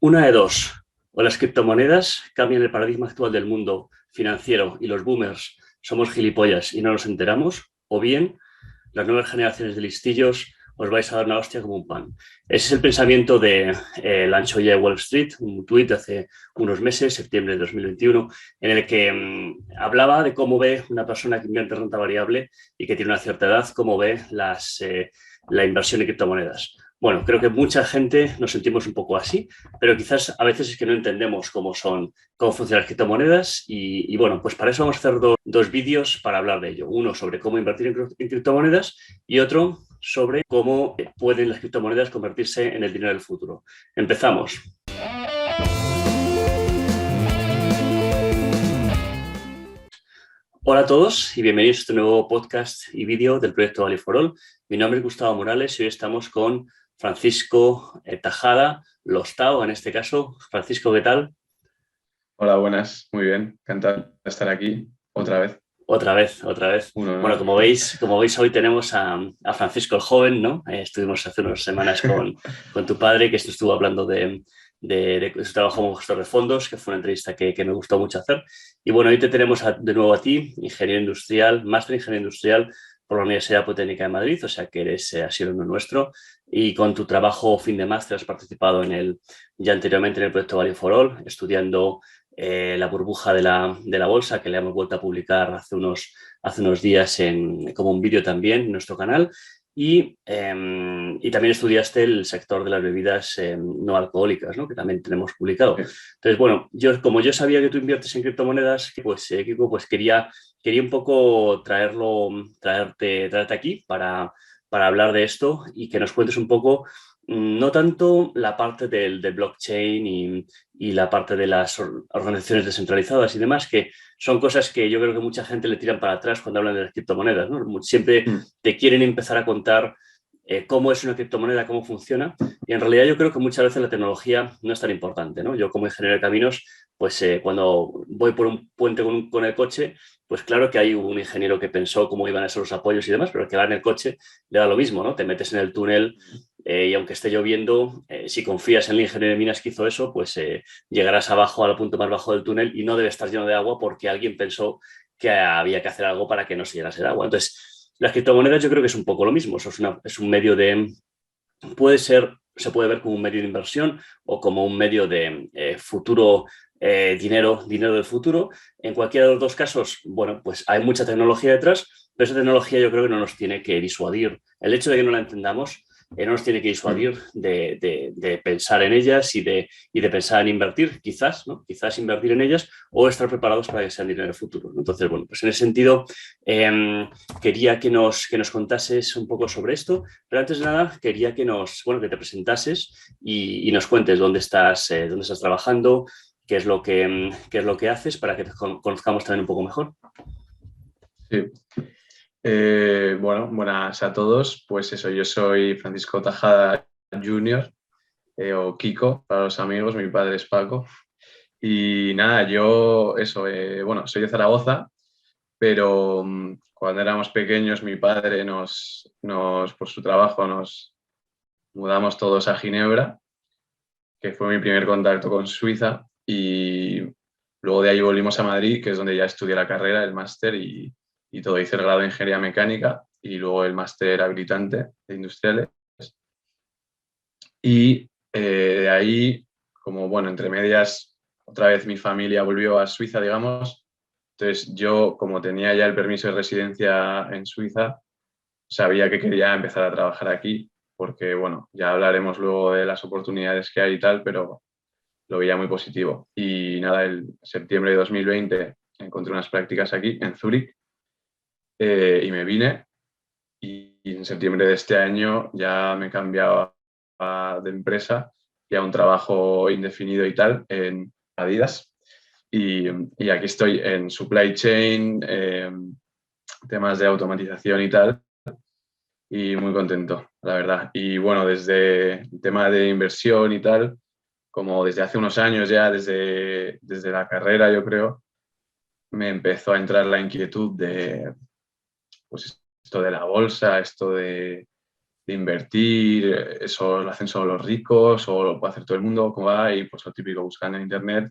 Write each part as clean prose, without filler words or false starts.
Una de dos, o las criptomonedas cambian el paradigma actual del mundo financiero y los boomers somos gilipollas y no nos enteramos, o bien las nuevas generaciones de listillos os vais a dar una hostia como un pan. Ese es el pensamiento de Lancho de Wall Street, un tuit de hace unos meses, septiembre de 2021, en el que hablaba de cómo ve una persona que invierte renta variable y que tiene una cierta edad, cómo ve la inversión en criptomonedas. Bueno, creo que mucha gente nos sentimos un poco así, pero quizás a veces es que no entendemos cómo funcionan las criptomonedas y bueno, pues para eso vamos a hacer dos vídeos para hablar de ello. Uno sobre cómo invertir en criptomonedas y otro sobre cómo pueden las criptomonedas convertirse en el dinero del futuro. Empezamos. Hola a todos y bienvenidos a este nuevo podcast y vídeo del proyecto Value for All. Mi nombre es Gustavo Morales y hoy estamos con Francisco Tajada, Lostao en este caso. Francisco, ¿qué tal? Hola, buenas, muy bien, encantado de estar aquí otra vez. Otra vez, otra vez. Un Bueno, honor. como veis hoy tenemos a Francisco el joven, ¿no? Estuvimos hace unas semanas con tu padre, que estuvo hablando de su trabajo como gestor de fondos, que fue una entrevista que me gustó mucho hacer. Y bueno, hoy te tenemos de nuevo a ti, ingeniero industrial, máster en ingeniería industrial por la Universidad Politécnica de Madrid, o sea que has sido uno nuestro. Y con tu trabajo fin de máster has participado ya anteriormente en el proyecto Value for All, estudiando la burbuja de la bolsa, que le hemos vuelto a publicar hace unos días como un vídeo también en nuestro canal. Y también estudiaste el sector de las bebidas no alcohólicas, ¿no? Que también tenemos publicado. Sí, Entonces, bueno, como yo sabía que tú inviertes en criptomonedas, pues Kiko, pues quería un poco traerte aquí para hablar de esto y que nos cuentes un poco no tanto la parte del blockchain y la parte de las organizaciones descentralizadas y demás, que son cosas que yo creo que mucha gente le tiran para atrás cuando hablan de las criptomonedas, ¿no? Siempre mm, te quieren empezar a contar cómo es una criptomoneda, cómo funciona, y en realidad yo creo que muchas veces la tecnología no es tan importante, ¿no? Yo como ingeniero de caminos, pues cuando voy por un puente con el coche, pues claro que hay un ingeniero que pensó cómo iban a ser los apoyos y demás, pero el que va en el coche le da lo mismo, ¿no? Te metes en el túnel y aunque esté lloviendo, si confías en el ingeniero de minas que hizo eso, pues llegarás abajo, al punto más bajo del túnel y no debe estar lleno de agua porque alguien pensó que había que hacer algo para que no se llenase de agua. Entonces, las criptomonedas yo creo que es un poco lo mismo. Eso es un medio se puede ver como un medio de inversión o como un medio de futuro, dinero del futuro. En cualquiera de los dos casos, bueno, pues hay mucha tecnología detrás, pero esa tecnología yo creo que no nos tiene que disuadir. El hecho de que no la entendamos no nos tiene que mm. disuadir de pensar en ellas y de pensar en invertir, quizás, ¿no? Quizás invertir en ellas o estar preparados para que sean dinero en el futuro, ¿no? Entonces, bueno, pues en ese sentido, quería que nos contases un poco sobre esto, pero antes de nada quería que te presentases y nos cuentes dónde estás trabajando, qué es lo que haces para que te conozcamos también un poco mejor. Sí. Bueno, buenas a todos. Pues eso, yo soy Francisco Tajada Junior, o Kiko para los amigos, mi padre es Paco. Y nada, yo eso, bueno, soy de Zaragoza, pero cuando éramos pequeños mi padre por su trabajo nos mudamos todos a Ginebra, que fue mi primer contacto con Suiza, y luego de ahí volvimos a Madrid, que es donde ya estudié la carrera, el máster y todo. Hice el grado de Ingeniería Mecánica y luego el máster habilitante de Industriales. Y de ahí, como bueno, entre medias, otra vez mi familia volvió a Suiza, digamos. Entonces yo, como tenía ya el permiso de residencia en Suiza, sabía que quería empezar a trabajar aquí, porque bueno, ya hablaremos luego de las oportunidades que hay y tal, pero lo veía muy positivo. Y nada, el septiembre de 2020 encontré unas prácticas aquí en Zúrich, y me vine, y en septiembre de este año ya me cambiaba de empresa y a un trabajo indefinido y tal en Adidas. Y aquí estoy en supply chain, temas de automatización y tal, y muy contento, la verdad. Y bueno, desde el tema de inversión y tal, como desde hace unos años ya, desde la carrera, yo creo, me empezó a entrar la inquietud de, pues, esto de la bolsa, esto de invertir, eso lo hacen solo los ricos o lo puede hacer todo el mundo, como va, y pues lo típico, buscando en internet,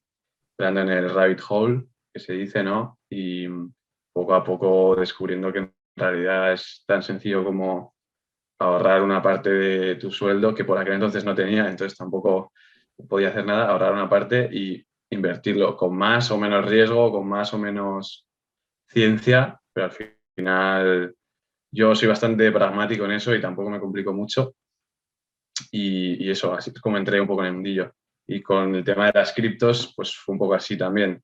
entrando en el rabbit hole, que se dice, ¿no? Y poco a poco descubriendo que en realidad es tan sencillo como ahorrar una parte de tu sueldo, que por aquel entonces no tenía, entonces tampoco podía hacer nada, ahorrar una parte y invertirlo con más o menos riesgo, con más o menos ciencia, pero al final yo soy bastante pragmático en eso y tampoco me complico mucho. Y eso, así es como entré un poco en el mundillo. Y con el tema de las criptos, pues fue un poco así también.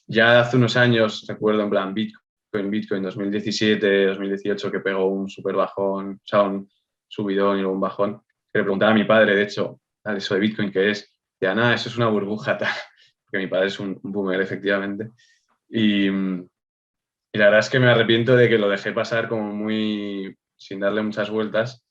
Ya hace unos años, recuerdo en plan Bitcoin 2017, 2018, que pegó un súper bajón, o sea, un subidón y luego un bajón, que le preguntaba a mi padre, de hecho, eso de Bitcoin, ¿qué es? Decía, nada, eso es una burbuja, tal. Porque mi padre es un boomer, efectivamente. Y la verdad es que me arrepiento de que lo dejé pasar como muy sin darle muchas vueltas,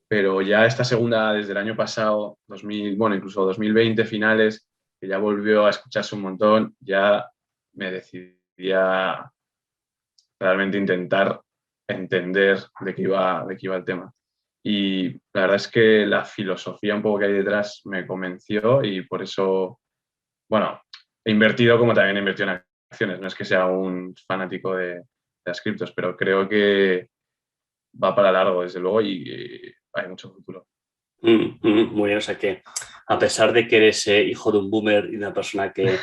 pero ya esta segunda, desde el año pasado, 2000, bueno, incluso 2020 finales, que ya volvió a escucharse un montón, ya me decidí a realmente intentar entender de qué iba el tema. Y la verdad es que la filosofía un poco que hay detrás me convenció y por eso, bueno, he invertido como también he invertido en acciones. No es que sea un fanático de las criptos, pero creo que va para largo, desde luego, y hay mucho futuro. Muy bien, o sea que a pesar de que eres hijo de un boomer y de una persona que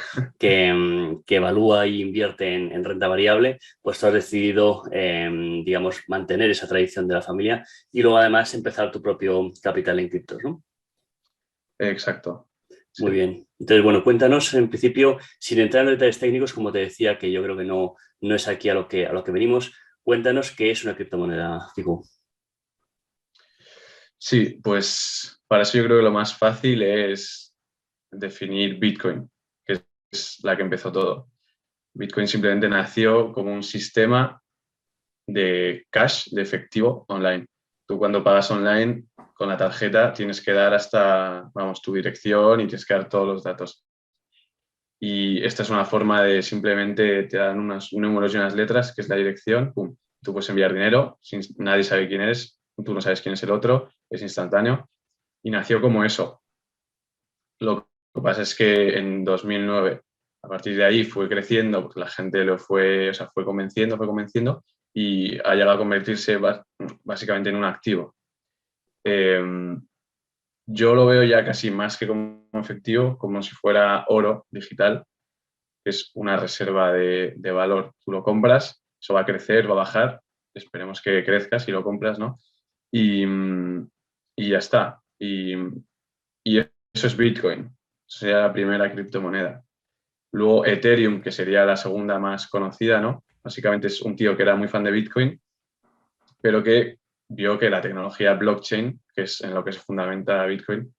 evalúa y invierte en renta variable, pues tú has decidido, digamos, mantener esa tradición de la familia y luego además empezar tu propio capital en criptos, ¿no? Exacto. Muy Sí. bien. Entonces, bueno, cuéntanos en principio, sin entrar en detalles técnicos, como te decía, que yo creo que no es aquí a lo que venimos, cuéntanos qué es una criptomoneda, Fiku. Sí, pues para eso yo creo que lo más fácil es definir Bitcoin, que es la que empezó todo. Bitcoin simplemente nació como un sistema de cash, de efectivo online. Tú cuando pagas online con la tarjeta tienes que dar hasta, vamos, tu dirección y tienes que dar todos los datos. Y esta es una forma de simplemente te dan unos números y unas letras, que es la dirección, pum. Tú puedes enviar dinero, nadie sabe quién eres, tú no sabes quién es el otro, es instantáneo. Y nació como eso. Lo que pasa es que en 2009, a partir de ahí fue creciendo, porque la gente lo fue, o sea, fue convenciendo y ha llegado a convertirse básicamente en un activo. Eh, yo lo veo ya casi más que como efectivo, como si fuera oro digital, que es una reserva de valor. Tú lo compras, eso va a crecer, va a bajar, esperemos que crezca si lo compras, ¿no? Y, y ya está. Y eso es Bitcoin, sería la primera criptomoneda. Luego Ethereum, que sería la segunda más conocida, ¿no? Básicamente es un tío que era muy fan de Bitcoin, pero que vio que la tecnología blockchain, que es en lo que se fundamenta Bitcoin,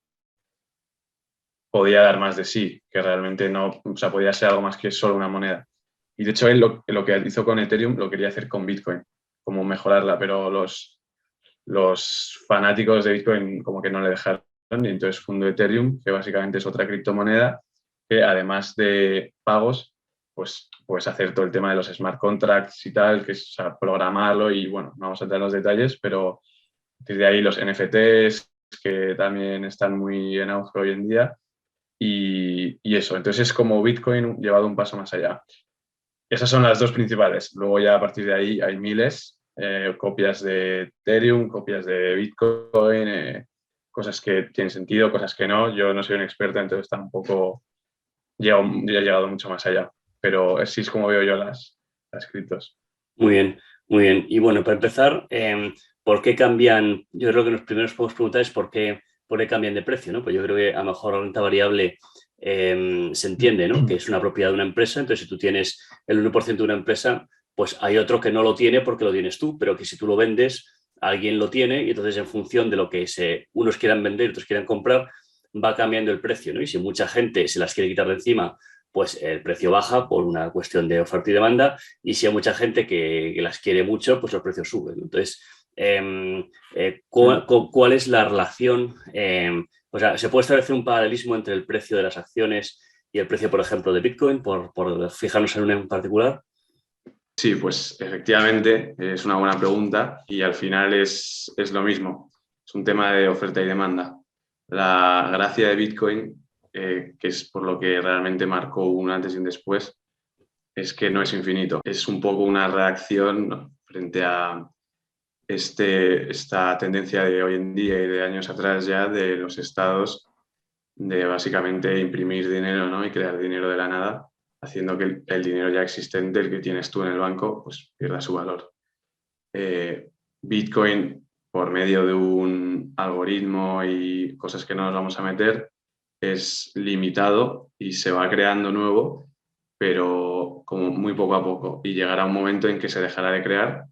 podía dar más de sí, que realmente no, o sea, podía ser algo más que solo una moneda. Y de hecho él lo que hizo con Ethereum lo quería hacer con Bitcoin, como mejorarla, pero los fanáticos de Bitcoin como que no le dejaron y entonces fundó Ethereum, que básicamente es otra criptomoneda que además de pagos, pues puedes hacer todo el tema de los smart contracts y tal, que es, o sea, programarlo y bueno, no vamos a entrar en los detalles, pero desde ahí los NFTs que también están muy en auge hoy en día y eso, entonces es como Bitcoin llevado un paso más allá. Esas son las dos principales. Luego ya a partir de ahí hay miles, copias de Ethereum, copias de Bitcoin, cosas que tienen sentido, cosas que no. Yo no soy un experto, entonces tampoco he llegado mucho más allá. Pero así es como veo yo las criptos. Muy bien, muy bien. Y bueno, para empezar, ¿por qué cambian? Yo creo que los primeros que podemos preguntar es por qué cambian de precio, ¿no? Pues yo creo que a lo mejor la renta variable se entiende, ¿no? Que es una propiedad de una empresa, entonces si tú tienes el 1% de una empresa, pues hay otro que no lo tiene porque lo tienes tú, pero que si tú lo vendes, alguien lo tiene y entonces en función de lo que unos quieran vender y otros quieran comprar, va cambiando el precio, ¿no? Y si mucha gente se las quiere quitar de encima, pues el precio baja por una cuestión de oferta y demanda y si hay mucha gente que las quiere mucho, pues los precios suben. Entonces, ¿cuál es la relación? O sea, ¿se puede establecer un paralelismo entre el precio de las acciones y el precio, por ejemplo, de Bitcoin, por fijarnos en una en particular? Sí, pues efectivamente es una buena pregunta y al final es lo mismo. Es un tema de oferta y demanda. La gracia de Bitcoin, que es por lo que realmente marcó un antes y un después, es que no es infinito. Es un poco una reacción frente a esta tendencia de hoy en día y de años atrás ya de los estados de básicamente imprimir dinero, ¿no? Y crear dinero de la nada, haciendo que el dinero ya existente, el que tienes tú en el banco, pues pierda su valor. Bitcoin, por medio de un algoritmo y cosas que no nos vamos a meter, es limitado y se va creando nuevo, pero como muy poco a poco. Y llegará un momento en que se dejará de crear.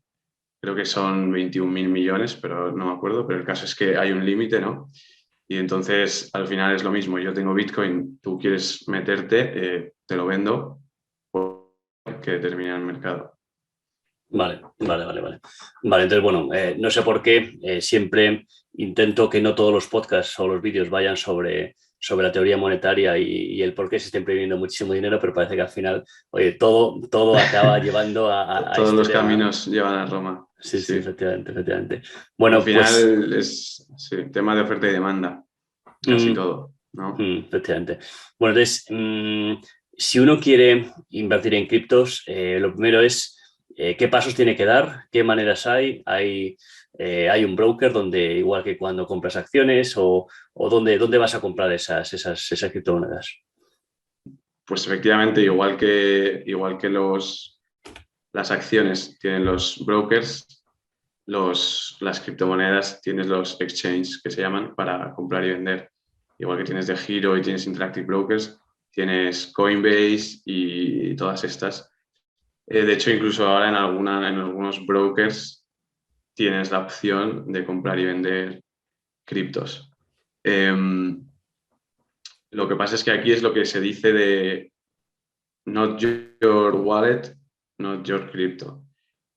Creo que son 21.000 millones, pero no me acuerdo. Pero el caso es que hay un límite, ¿no? Y entonces al final es lo mismo. Yo tengo Bitcoin, tú quieres meterte, te lo vendo porque determina el mercado. Vale. Vale, entonces, bueno, no sé por qué siempre intento que no todos los podcasts o los vídeos vayan sobre la teoría monetaria y el por qué se está imprimiendo muchísimo dinero, pero parece que al final, oye, todo acaba llevando a Todos este los tema, ¿no? caminos llevan a Roma. Sí, Sí. efectivamente. Al Bueno, pues final es sí, tema de oferta y demanda, casi todo, ¿no? efectivamente. Bueno, entonces, si uno quiere invertir en criptos, lo primero es qué pasos tiene que dar, qué maneras hay. Hay un broker donde, igual que cuando compras acciones, o dónde vas a comprar esas criptomonedas. Pues efectivamente, igual que las acciones tienen los brokers, las criptomonedas tienes los exchanges que se llaman para comprar y vender. Igual que tienes de Giro y tienes Interactive Brokers, tienes Coinbase y todas estas. De hecho, incluso ahora en algunos brokers tienes la opción de comprar y vender criptos. Lo que pasa es que aquí es lo que se dice de not your wallet, not your crypto.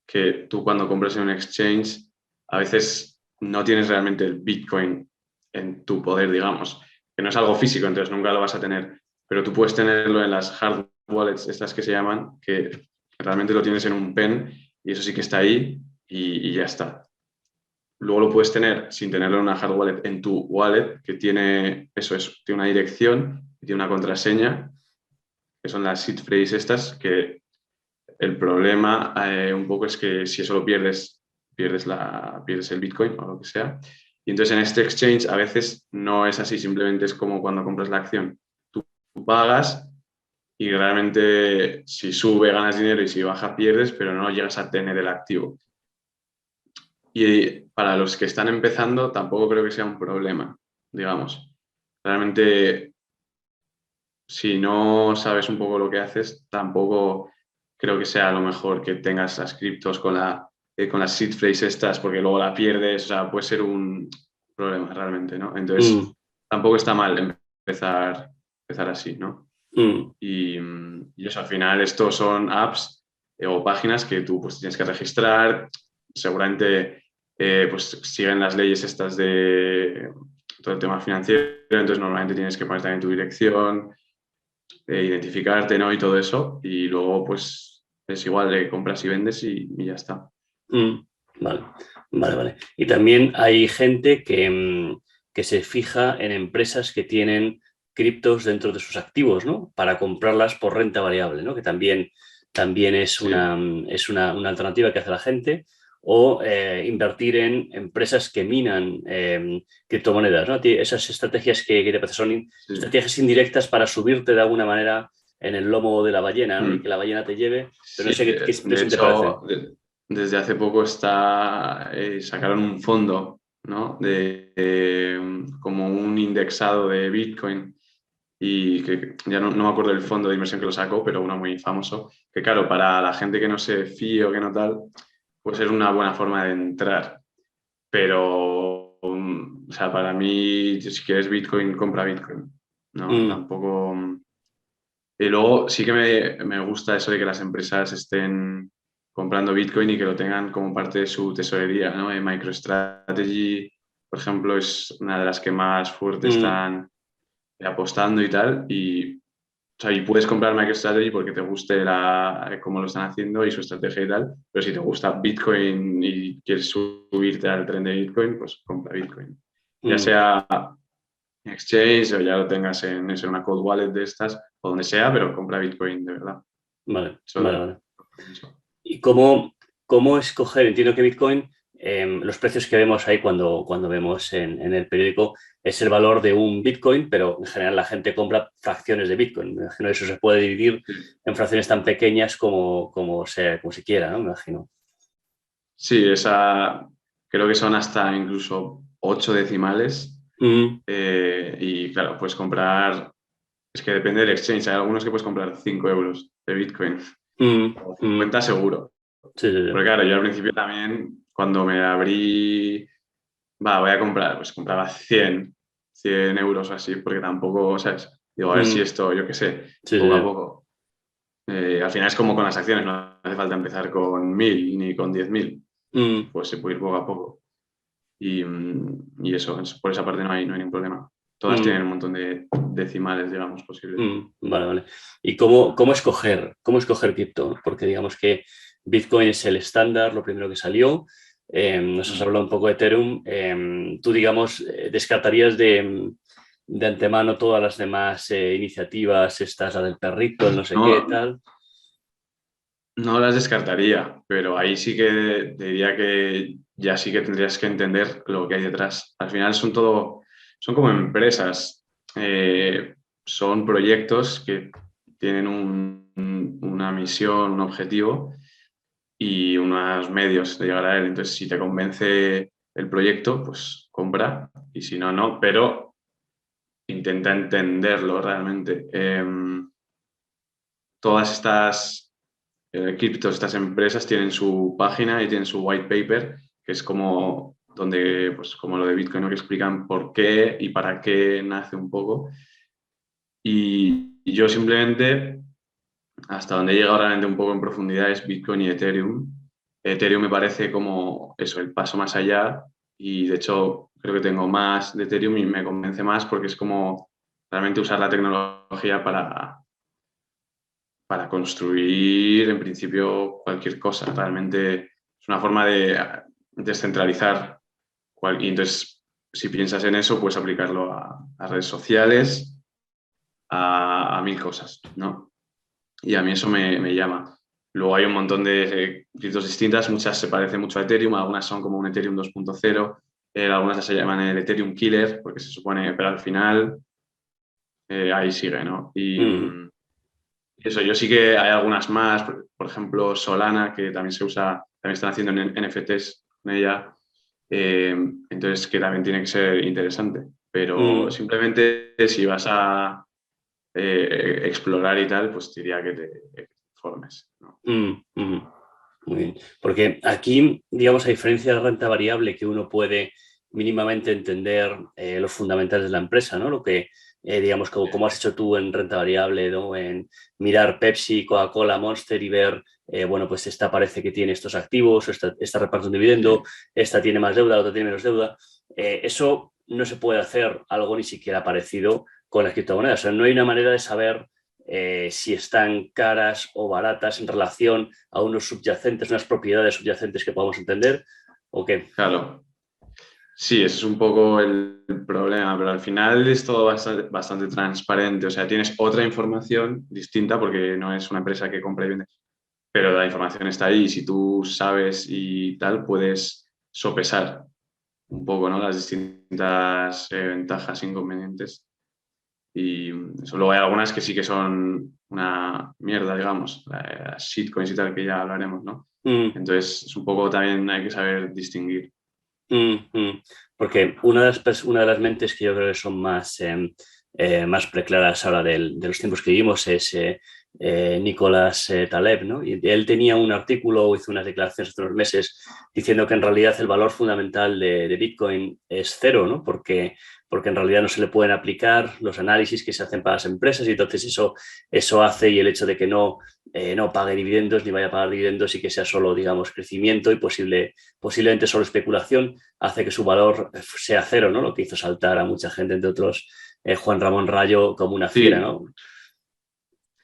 Que tú cuando compras en un exchange, a veces no tienes realmente el Bitcoin en tu poder, digamos, que no es algo físico, entonces nunca lo vas a tener, pero tú puedes tenerlo en las hard wallets, estas que se llaman, que realmente lo tienes en un pen y eso sí que está ahí y ya está. Luego lo puedes tener sin tenerlo en una hard wallet, en tu wallet, que tiene, tiene una dirección, tiene una contraseña, que son las seed phrase estas, que el problema un poco es que si eso lo pierdes el Bitcoin o lo que sea. Y entonces en este exchange a veces no es así, simplemente es como cuando compras la acción. Tú pagas y realmente si sube ganas dinero y si baja pierdes, pero no llegas a tener el activo. Y para los que están empezando tampoco creo que sea un problema, digamos. Realmente si no sabes un poco lo que haces, tampoco creo que sea lo mejor que tengas las criptos con las seed phrase estas, porque luego la pierdes, o sea, puede ser un problema realmente, ¿no? Mm, Entonces, tampoco está mal empezar así, ¿no? mm, Y eso, al final, estos son apps o páginas que tú pues tienes que registrar, seguramente pues siguen las leyes estas de todo el tema financiero, entonces normalmente tienes que poner también tu dirección, identificarte, ¿no? Y todo eso. Y luego, pues, es igual, de compras y vendes y ya está. mm. Vale, vale. Y también hay gente que se fija en empresas que tienen criptos dentro de sus activos, ¿no? Para comprarlas por renta variable, ¿no? Que también Sí, es una alternativa que hace la gente. O invertir en empresas que minan criptomonedas, ¿no? Esas estrategias que te parecen son sí. estrategias indirectas para subirte de alguna manera en el lomo de la ballena, ¿no? Y que Mm. la ballena te lleve, pero Sí, no sé qué de impresión te hecho, parece. desde hace poco sacaron un fondo, ¿no? Como un indexado de Bitcoin y que ya no me acuerdo del fondo de inversión que lo sacó, pero uno muy famoso, que claro, para la gente que no se fíe o que no tal, pues es una buena forma de entrar. Pero, o sea, para mí, si quieres Bitcoin, compra Bitcoin. No, Mm, tampoco. Y luego sí que me gusta eso de que las empresas estén comprando Bitcoin y que lo tengan como parte de su tesorería, ¿no? MicroStrategy, por ejemplo, es una de las que más fuerte mm, están apostando y tal. Y sea, y puedes comprar MicroStrategy porque te guste cómo lo están haciendo y su estrategia y tal, pero si te gusta Bitcoin y quieres subirte al tren de Bitcoin, pues compra Bitcoin. Ya sea en exchange o ya lo tengas en una cold wallet de estas o donde sea, pero compra Bitcoin de verdad. Vale, Eso vale. ¿Y cómo escoger? Entiendo que Bitcoin, los precios que vemos ahí cuando vemos en el periódico, es el valor de un Bitcoin, pero en general la gente compra fracciones de Bitcoin. Me imagino que eso se puede dividir en fracciones tan pequeñas como se quiera, ¿no? Me imagino. Sí, creo que son hasta incluso 8 decimales. Y claro, puedes comprar, es que depende del exchange, hay algunos que puedes comprar 5 euros de Bitcoin, o 50 seguro. Sí. Porque claro, yo al principio también, cuando me abrí, voy a comprar, pues compraba 100 euros o así, porque tampoco, ¿sabes? Digo, a ver si esto, yo qué sé, poco a poco. Al final es como con las acciones, no hace falta empezar con 1000 ni con 10.000, pues se puede ir poco a poco. Y eso, por esa parte no hay ningún problema. Todas tienen un montón de decimales, digamos, posibles. Vale. ¿Y cómo escoger cripto? Porque digamos que Bitcoin es el estándar, lo primero que salió. Nos has hablado un poco de Ethereum. Tú, digamos, descartarías de antemano todas las demás iniciativas, estas, la del perrito, el no sé qué, tal. No las descartaría, pero ahí sí que diría que ya sí que tendrías que entender lo que hay detrás. Al final son como empresas, son proyectos que tienen una misión, un objetivo y unos medios de llegar a él. Entonces, si te convence el proyecto, pues compra, y si no, no, pero intenta entenderlo realmente. Todas estas criptos, estas empresas tienen su página y tienen su white paper, que es como donde, pues como lo de Bitcoin, ¿no? Que explican por qué y para qué nace un poco. Y yo simplemente, hasta donde he llegado realmente un poco en profundidad, es Bitcoin y Ethereum. Ethereum me parece como eso, el paso más allá, y de hecho creo que tengo más de Ethereum y me convence más porque es como realmente usar la tecnología para construir en principio cualquier cosa. Realmente es una forma de descentralizar. Y entonces, si piensas en eso, puedes aplicarlo a redes sociales, a mil cosas, ¿no? Y a mí eso me llama. Luego hay un montón de criptos distintas, muchas se parecen mucho a Ethereum, algunas son como un Ethereum 2.0, algunas se llaman el Ethereum Killer, porque se supone, pero al final ahí sigue, ¿no? Y eso, yo sí que hay algunas más, por ejemplo, Solana, que también se usa, también están haciendo NFTs con ella, entonces que también tiene que ser interesante. Pero simplemente si vas a explorar y tal, pues diría que te informes, ¿no? Muy bien. Porque aquí, digamos, a diferencia de la renta variable, que uno puede mínimamente entender los fundamentales de la empresa, ¿no? Lo que, digamos, como has hecho tú en renta variable, ¿no? En mirar Pepsi, Coca-Cola, Monster y ver, bueno, pues esta parece que tiene estos activos, esta reparte un dividendo, esta tiene más deuda, otra tiene menos deuda. Eso no se puede hacer algo ni siquiera parecido con las criptomonedas. O sea, no hay una manera de saber si están caras o baratas en relación a unos subyacentes, unas propiedades subyacentes que podamos entender, ¿o qué? Claro. Sí, ese es un poco el problema, pero al final es todo bastante transparente. O sea, tienes otra información distinta porque no es una empresa que compra y vende, pero la información está ahí y si tú sabes y tal, puedes sopesar un poco, ¿no? Las distintas ventajas e inconvenientes. Y solo hay algunas que sí que son una mierda, digamos, las shitcoins y tal, que ya hablaremos, ¿no? Entonces, es un poco también hay que saber distinguir. Porque una de las mentes que yo creo que son más preclaras ahora de los tiempos que vivimos es Nicolás Taleb, ¿no? Y él tenía un artículo, hizo unas declaraciones hace unos meses diciendo que en realidad el valor fundamental de Bitcoin es cero, ¿no? Porque en realidad no se le pueden aplicar los análisis que se hacen para las empresas y entonces eso hace, y el hecho de que no pague dividendos ni vaya a pagar dividendos y que sea solo, digamos, crecimiento y posiblemente solo especulación, hace que su valor sea cero, ¿no? Lo que hizo saltar a mucha gente, entre otros Juan Ramón Rayo, como una fiera, Sí, ¿no?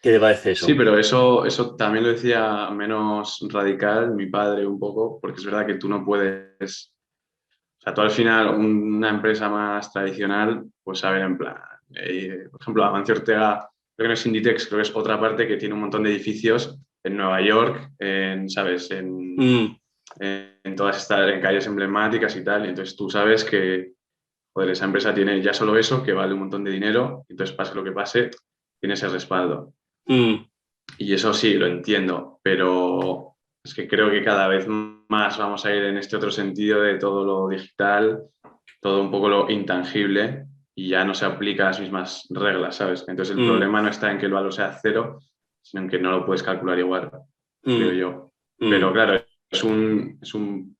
¿Qué te parece Sí, eso? pero eso también lo decía menos radical mi padre un poco, porque es verdad que tú no puedes, o sea, tú al final una empresa más tradicional, pues a ver, en plan, por ejemplo, Amancio Ortega, creo que no es Inditex, creo que es otra parte que tiene un montón de edificios en Nueva York, ¿sabes? Mm, En todas estas, en calles emblemáticas y tal, y entonces tú sabes que, joder, esa empresa tiene ya solo eso, que vale un montón de dinero, y entonces pase lo que pase, tiene ese respaldo. mm, Y eso sí, lo entiendo, pero es que creo que cada vez más vamos a ir en este otro sentido de todo lo digital, todo un poco lo intangible y ya no se aplica las mismas reglas, ¿sabes? Entonces el mm, problema no está en que el valor sea cero, sino en que no lo puedes calcular igual, creo mm, yo. Pero mm. claro, es un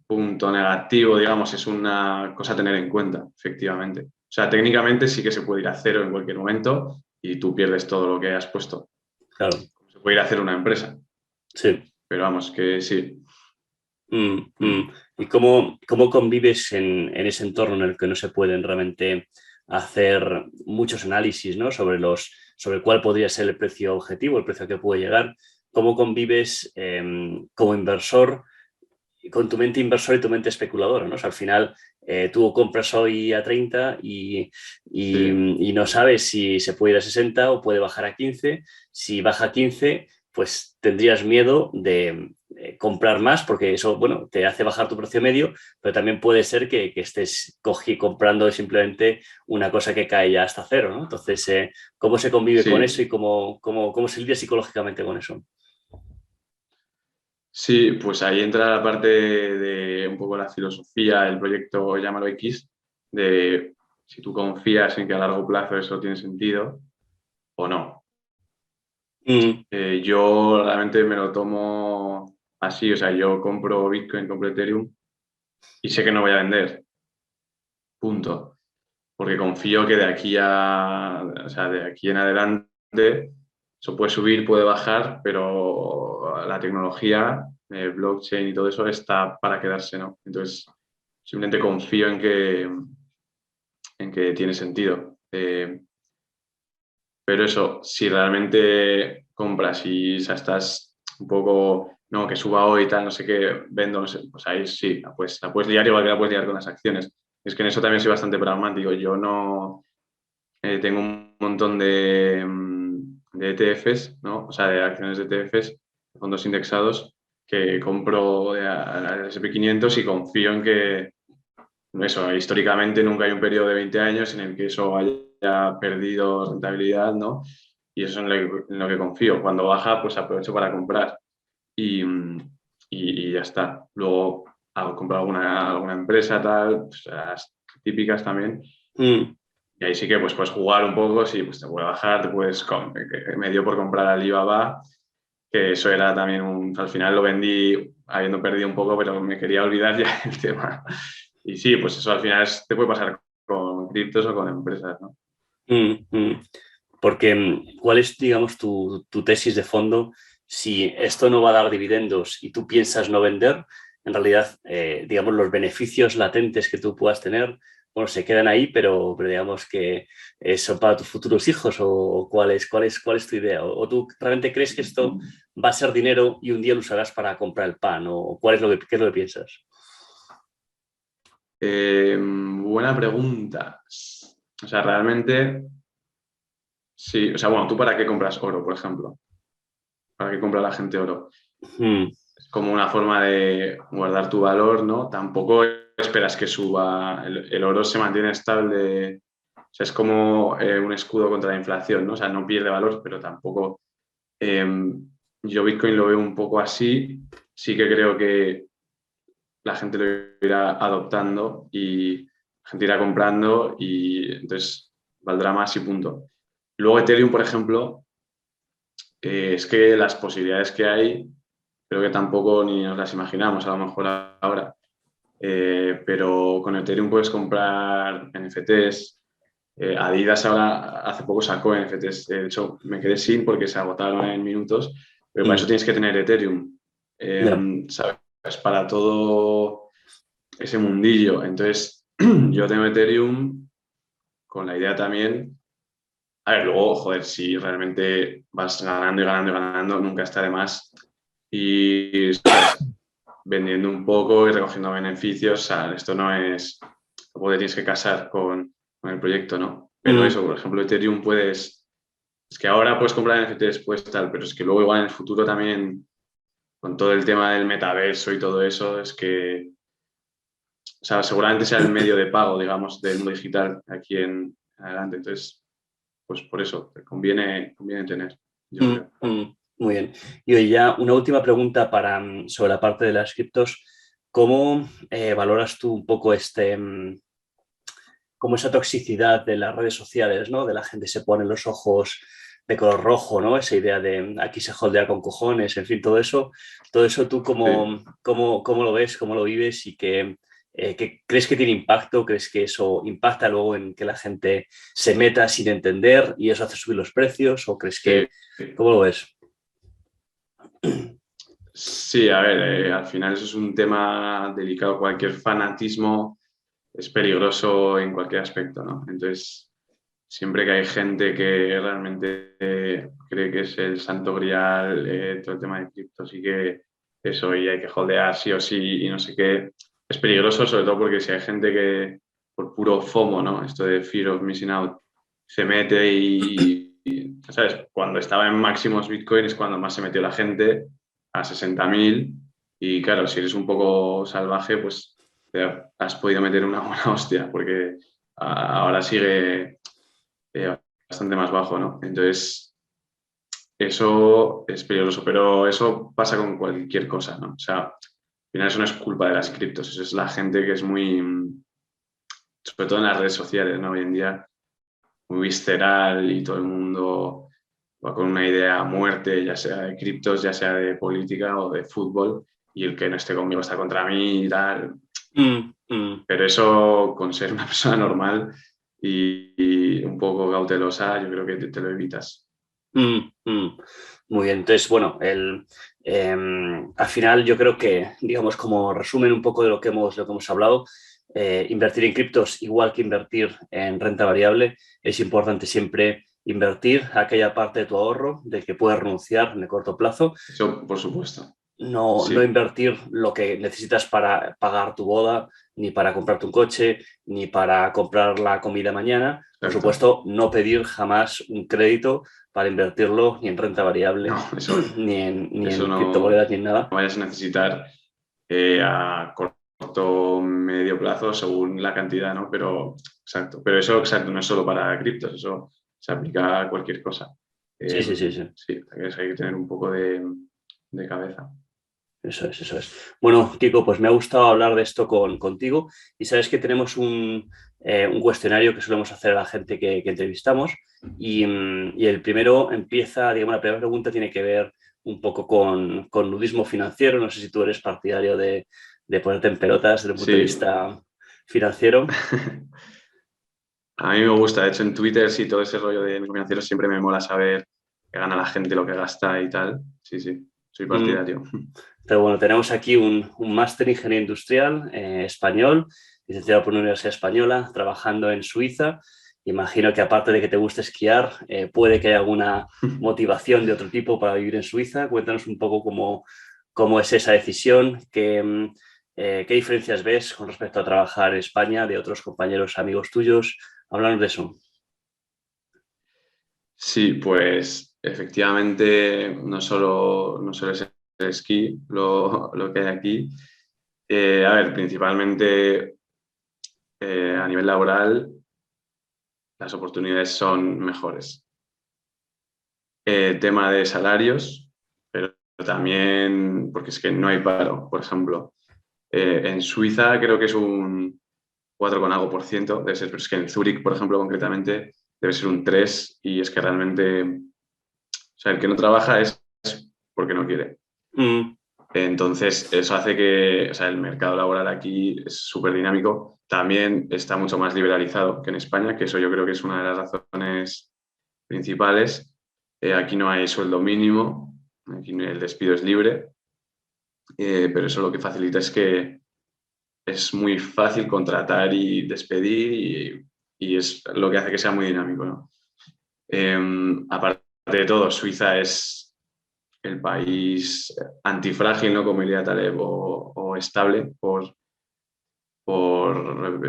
punto negativo, digamos, es una cosa a tener en cuenta, efectivamente. O sea, técnicamente sí que se puede ir a cero en cualquier momento y tú pierdes todo lo que has puesto. Claro, Se puede ir a hacer una empresa, sí. pero vamos, que sí. Mm, Mm. mm. ¿Y cómo convives en ese entorno en el que no se pueden realmente hacer muchos análisis, ¿no? Sobre cuál podría ser el precio objetivo, el precio al que puede llegar? ¿Cómo convives como inversor con tu mente inversora y tu mente especuladora, ¿no? O sea, al final tú compras hoy a 30 Sí, y no sabes si se puede ir a 60 o puede bajar a 15. Si baja a 15, pues tendrías miedo de comprar más porque eso, bueno, te hace bajar tu precio medio, pero también puede ser que estés comprando simplemente una cosa que cae ya hasta cero, ¿no? Entonces, ¿cómo se convive con eso y sí, cómo se lidia psicológicamente con eso? sí, pues ahí entra la parte de un poco la filosofía, el proyecto Llámalo X, de si tú confías en que a largo plazo eso tiene sentido o no. Mm, Yo realmente me lo tomo así, o sea, yo compro Bitcoin, compro Ethereum y sé que no voy a vender, punto. Porque confío que o sea, de aquí en adelante eso puede subir, puede bajar, pero la tecnología, blockchain y todo eso está para quedarse, ¿no? Entonces, simplemente confío en que tiene sentido. Pero eso, si realmente compras y o sea, estás un poco, no, que suba hoy y tal, no sé qué, vendo, no sé, pues ahí sí, la puedes liar igual que la puedes liar con las acciones. Es que en eso también soy bastante pragmático. Yo no tengo un montón de ETFs, ¿no? O sea, de acciones de ETFs, fondos indexados, que compro al S&P 500 y confío en que eso, históricamente nunca hay un periodo de 20 años en el que eso haya perdido rentabilidad, ¿no? Y eso es en lo que confío. Cuando baja, pues aprovecho para comprar y ya está. Luego compro alguna empresa, tal, pues, las típicas también. mm. Y ahí sí que pues, puedes jugar un poco, sí, pues te puede bajar, que me dio por comprar Alibaba, que eso era también al final lo vendí habiendo perdido un poco, pero me quería olvidar ya el tema. Y sí, pues eso al final te puede pasar con criptos o con empresas, ¿no? Mm, mm. Porque, ¿cuál es, digamos, tu tesis de fondo? Si esto no va a dar dividendos y tú piensas no vender, en realidad, digamos, los beneficios latentes que tú puedas tener, bueno, se quedan ahí, pero digamos que eso para tus futuros hijos o cuál es tu idea? ¿O tú realmente crees que esto va a ser dinero y un día lo usarás para comprar el pan? ¿O qué es lo que piensas? Buena pregunta. O sea, realmente, sí. O sea, bueno, ¿tú para qué compras oro, por ejemplo? ¿Para qué compra la gente oro? Mm, Es como una forma de guardar tu valor, ¿no? Tampoco esperas que suba. El oro se mantiene estable. O sea, es como un escudo contra la inflación, ¿no? O sea, no pierde valor, pero tampoco. eh, yo Bitcoin lo veo un poco así. Sí que creo que la gente lo irá adoptando y la gente irá comprando y entonces valdrá más y punto. Luego Ethereum, por ejemplo, es que las posibilidades que hay, creo que tampoco ni nos las imaginamos a lo mejor ahora. Pero con Ethereum puedes comprar NFTs. Adidas ahora hace poco sacó NFTs. De hecho, me quedé sin porque se agotaron en minutos, pero para eso mm, tienes que tener Ethereum. ya. ¿Sabes? Para todo ese mundillo. Entonces, yo tengo Ethereum con la idea también, A ver, luego, joder, si realmente vas ganando y ganando y ganando, nunca está de más. Y, ¿sabes? Vendiendo un poco y recogiendo beneficios, o sea, esto no es, tampoco te tienes que casar con el proyecto, ¿no? Pero Mm, eso, por ejemplo, Ethereum es que ahora puedes comprar NFTs, pues tal, pero es que luego igual en el futuro también, con todo el tema del metaverso y todo eso, es que, o sea, seguramente sea el medio de pago, digamos, del mundo digital aquí en adelante. Entonces, pues por eso, te conviene tener, yo creo. muy bien. Y oye, ya una última pregunta sobre la parte de las criptos. ¿Cómo valoras tú un poco como esa toxicidad de las redes sociales, ¿no? De la gente se pone los ojos de color rojo, ¿no? Esa idea de aquí se holdea con cojones, en fin, todo eso tú Sí. cómo lo ves, cómo lo vives y que crees que tiene impacto, crees que eso impacta luego en que la gente se meta sin entender y eso hace subir los precios o crees que, Sí, ¿cómo lo ves? sí, a ver, al final eso es un tema delicado. Cualquier fanatismo es peligroso en cualquier aspecto, ¿no? Entonces, siempre que hay gente que realmente cree que es el santo grial, todo el tema de criptos y que eso, y hay que holdear sí o sí y no sé qué, es peligroso, sobre todo porque si hay gente que por puro FOMO, ¿no? Esto de Fear of Missing Out, se mete ¿sabes? Cuando estaba en máximos Bitcoin es cuando más se metió la gente, a 60.000, y claro, si eres un poco salvaje, pues te has podido meter una buena hostia, porque ahora sigue bastante más bajo, ¿no? Entonces, eso es peligroso, pero eso pasa con cualquier cosa, ¿no? O sea, al final eso no es culpa de las criptos, eso es la gente que es muy, sobre todo en las redes sociales, ¿no? Hoy en día, muy visceral y todo el mundo va con una idea a muerte, ya sea de criptos, ya sea de política o de fútbol, y el que no esté conmigo está contra mí y tal. Mm, mm. Pero eso, con ser una persona normal y un poco cautelosa, yo creo que te lo evitas. Mm, mm. Muy bien, entonces, bueno, al final yo creo que, digamos, como resumen un poco de lo que hemos hablado, invertir en criptos, igual que invertir en renta variable, es importante siempre invertir aquella parte de tu ahorro de que puedes renunciar en el corto plazo, Eso, por supuesto. no Sí, invertir lo que necesitas para pagar tu boda, ni para comprarte un coche, ni para comprar la comida mañana. Por exacto. supuesto, no pedir jamás un crédito para invertirlo ni en renta variable, No, eso, ni eso en no criptomonedas, ni en nada. vayas a necesitar a corto, medio plazo según la cantidad, ¿no? Pero, exacto. Pero eso, exacto, no es solo para criptos, eso se aplica a cualquier cosa. Sí, sí, sí, sí. Sí, hay que tener un poco de cabeza. Eso es. Bueno, Kiko, pues me ha gustado hablar de esto contigo y sabes que tenemos un cuestionario que solemos hacer a la gente que entrevistamos y el primero empieza, digamos, la primera pregunta tiene que ver un poco con nudismo financiero. No sé si tú eres partidario de ponerte en pelotas desde el punto de Sí. vista financiero. A mí me gusta, de hecho en Twitter sí, todo ese rollo de financiero siempre me mola saber qué gana la gente, lo que gasta y tal. Sí, sí, soy Mm, partidario. Pero bueno, tenemos aquí un máster en ingeniería industrial español, licenciado por una universidad española, trabajando en Suiza. Imagino que aparte de que te guste esquiar, puede que haya alguna motivación de otro tipo para vivir en Suiza. Cuéntanos un poco cómo es esa decisión, qué diferencias ves con respecto a trabajar en España de otros compañeros, amigos tuyos. Háblanos de eso. Sí, pues efectivamente no solo es el esquí lo que hay aquí. A ver, principalmente a nivel laboral las oportunidades son mejores. Tema de salarios, pero también porque es que no hay paro, por ejemplo. En Suiza creo que es un 4 con algo por ciento, debe ser, pero es que en Zúrich, por ejemplo, concretamente, debe ser un 3 y es que realmente, o sea, el que no trabaja es porque no quiere. Mm, Entonces, eso hace que, o sea, el mercado laboral aquí es súper dinámico. También está mucho más liberalizado que en España, que eso yo creo que es una de las razones principales. Aquí no hay sueldo mínimo, aquí el despido es libre, pero eso lo que facilita es que es muy fácil contratar y despedir y es lo que hace que sea muy dinámico, ¿no? Aparte de todo, Suiza es el país antifrágil, ¿no? Como diría Taleb, o estable,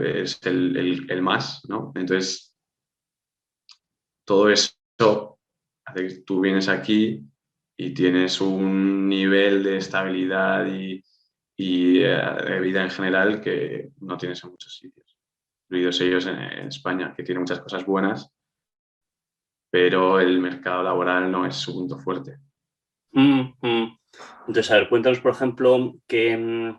es el más, ¿no? Entonces, todo eso hace que tú vienes aquí y tienes un nivel de estabilidad y de vida en general que no tienes en muchos sitios, incluidos ellos en España, que tiene muchas cosas buenas, pero el mercado laboral no es su punto fuerte. Entonces, a ver, cuéntanos, por ejemplo, qué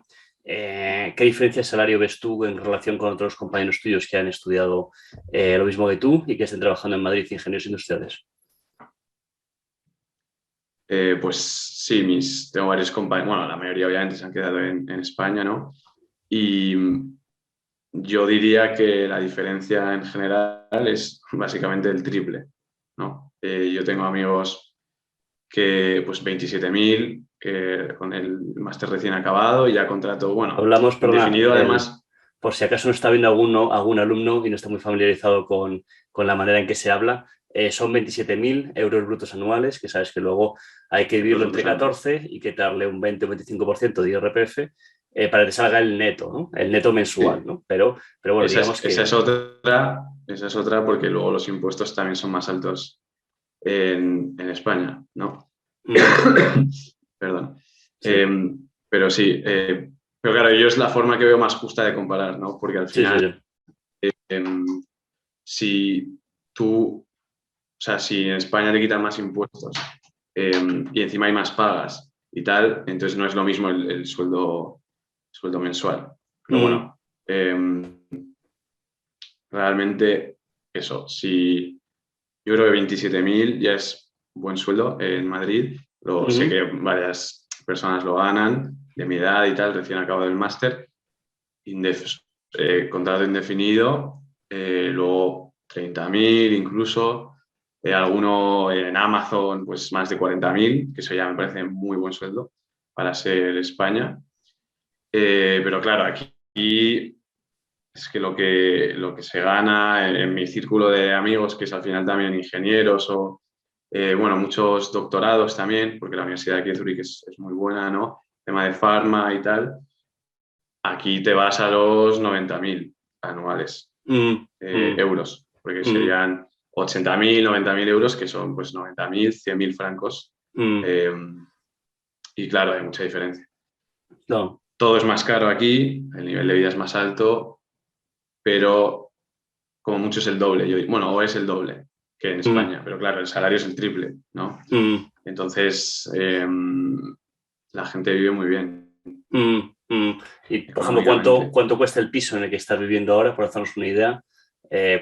diferencia de salario ves tú en relación con otros compañeros tuyos que han estudiado lo mismo que tú y que estén trabajando en Madrid, ingenieros industriales. Pues sí, tengo varios compañeros, bueno, la mayoría obviamente se han quedado en España, ¿no? Y yo diría que la diferencia en general es básicamente el triple, ¿no? Yo tengo amigos que pues 27.000 con el máster recién acabado y ya contrato, bueno, Hablamos, perdona, indefinido además. por si acaso no está viendo algún alumno y no está muy familiarizado con la manera en que se habla, son 27.000 euros brutos anuales, que sabes que luego hay que dividirlo entre 14 y quitarle un 20 o 25% de IRPF para que salga el neto, ¿no? El neto mensual, Sí. ¿no? Pero bueno, digamos que... Esa es otra porque luego los impuestos también son más altos en España, ¿no? Perdón. Sí, Pero sí, pero claro, yo es la forma que veo más justa de comparar, ¿no? Porque al sí, sí, final, sí. si tú, o sea, si en España te quitan más impuestos y encima hay más pagas y tal, entonces no es lo mismo el sueldo mensual. Pero bueno, realmente eso, si yo creo que 27.000 ya es buen sueldo en Madrid, sé que varias personas lo ganan de mi edad y tal, recién acabado el máster, contrato indefinido, luego 30.000 incluso, alguno en Amazon pues más de 40.000, que eso ya me parece muy buen sueldo para ser España. Pero claro, aquí es que lo que se gana en mi círculo de amigos, que es al final también ingenieros o, bueno, muchos doctorados también, porque la universidad aquí en Zurich es muy buena, ¿no? Tema de farma y tal. Aquí te vas a los 90.000 anuales euros, porque serían 80.000, 90.000 euros, que son pues 90.000, 100.000 francos. Y claro, hay mucha diferencia. No. Todo es más caro aquí, el nivel de vida es más alto, pero como mucho es el doble. Bueno, o es el doble que en España, pero claro, el salario es el triple, ¿no? Entonces, la gente vive muy bien. Y, por ejemplo, Económicamente. ¿cuánto cuesta el piso en el que estás viviendo ahora, por hacernos una idea?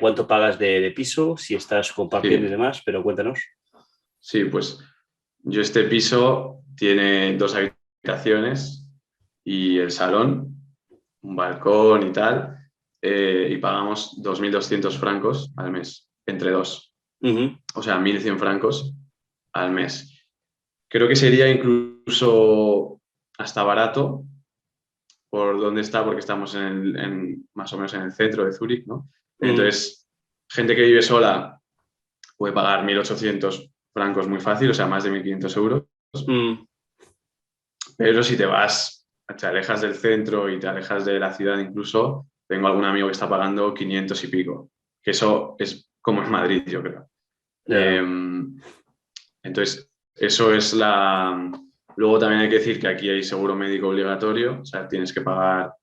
¿Cuánto pagas de piso, si estás compartiendo y Sí, demás? Pero cuéntanos. sí, pues yo este piso tiene 2 habitaciones y el salón, un balcón y tal, y pagamos 2.200 francos al mes, entre dos. O sea, 1.100 francos al mes. Creo que sería incluso hasta barato por dónde está, porque estamos más o menos en el centro de Zúrich, ¿no? Entonces, gente que vive sola puede pagar 1.800 francos muy fácil, o sea, más de 1.500 euros. Pero si te alejas del centro y te alejas de la ciudad incluso, tengo algún amigo que está pagando 500 y pico, que eso es como en Madrid, yo creo. Yeah. Entonces, eso es la... Luego también hay que decir que aquí hay seguro médico obligatorio, o sea, tienes que pagar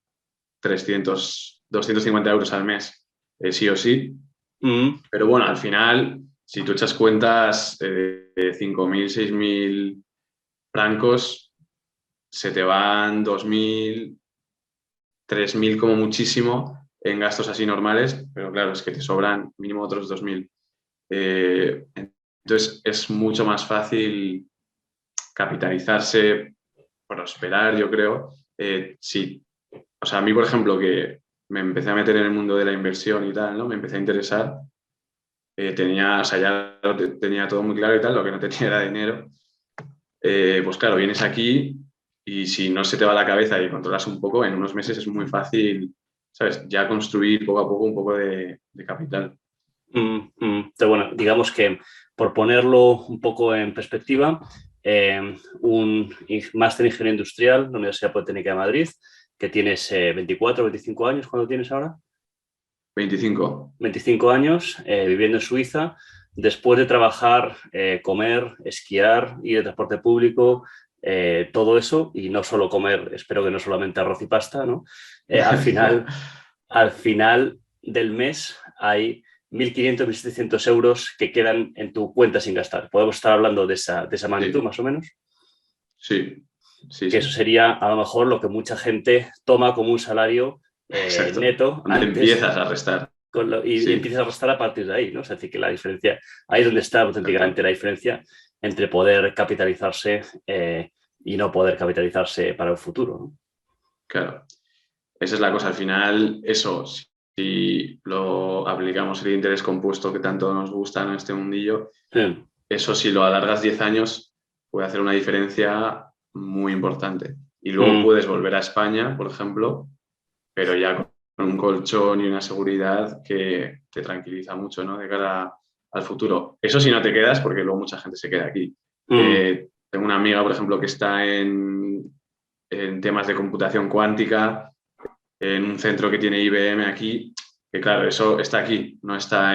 250 euros al mes, sí o sí. Pero bueno, al final, si tú echas cuentas de 5.000, 6.000 francos, se te van 2.000, 3.000 como muchísimo en gastos así normales, pero claro, es que te sobran mínimo otros 2.000. Entonces es mucho más fácil capitalizarse, prosperar, yo creo. Sí. O sea, a mí, por ejemplo, que me empecé a meter en el mundo de la inversión y tal, ¿no? Me empecé a interesar. O sea, ya tenía todo muy claro y tal, lo que no tenía era dinero. Pues claro, vienes aquí y si no se te va la cabeza y controlas un poco, en unos meses es muy fácil, ¿sabes? Ya construir poco a poco un poco de capital. Pero bueno, digamos que por ponerlo un poco en perspectiva, un máster en Ingeniería Industrial en la Universidad Politécnica de Madrid, que tienes 24 o 25 años, ¿cuándo tienes ahora? 25. 25 años, viviendo en Suiza, después de trabajar, comer, esquiar, ir de transporte público, todo eso, y no solo comer, espero que no solamente arroz y pasta, ¿no? Al final del mes hay 1.500, 1.700 euros que quedan en tu cuenta sin gastar. ¿Podemos estar hablando de esa magnitud, Sí, más o menos? sí, sí, Que eso sí. sería a lo mejor lo que mucha gente toma como un salario Exacto. neto Donde antes empiezas a restar. y Sí, empiezas a restar a partir de ahí, ¿no? O sea, es decir, que la diferencia, ahí es donde está auténticamente exacto. la diferencia entre poder capitalizarse y no poder capitalizarse para el futuro, ¿no? Claro. Esa es la cosa. Al final, eso, si lo aplicamos el interés compuesto que tanto nos gusta en este mundillo, Sí. eso si lo alargas 10 años puede hacer una diferencia muy importante. Y luego Mm, puedes volver a España, por ejemplo, pero ya con un colchón y una seguridad que te tranquiliza mucho, ¿no? De cara al futuro. Eso si no te quedas, porque luego mucha gente se queda aquí. mm, Tengo una amiga, por ejemplo, que está en temas de computación cuántica, en un centro que tiene IBM aquí, que claro, eso está aquí, no está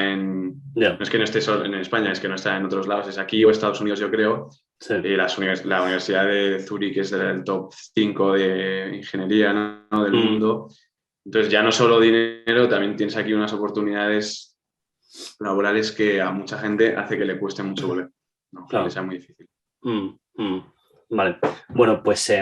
ya, no es que no esté solo en España, es que no está en otros lados, es aquí o Estados Unidos, yo creo. sí. La Universidad de Zúrich es el top 5 de ingeniería, ¿no? Del Mm, mundo. Entonces ya no solo dinero, también tienes aquí unas oportunidades laborales que a mucha gente hace que le cueste mucho volver, ¿no? Que le claro. sea muy difícil. Mm, mm. Vale. Bueno, pues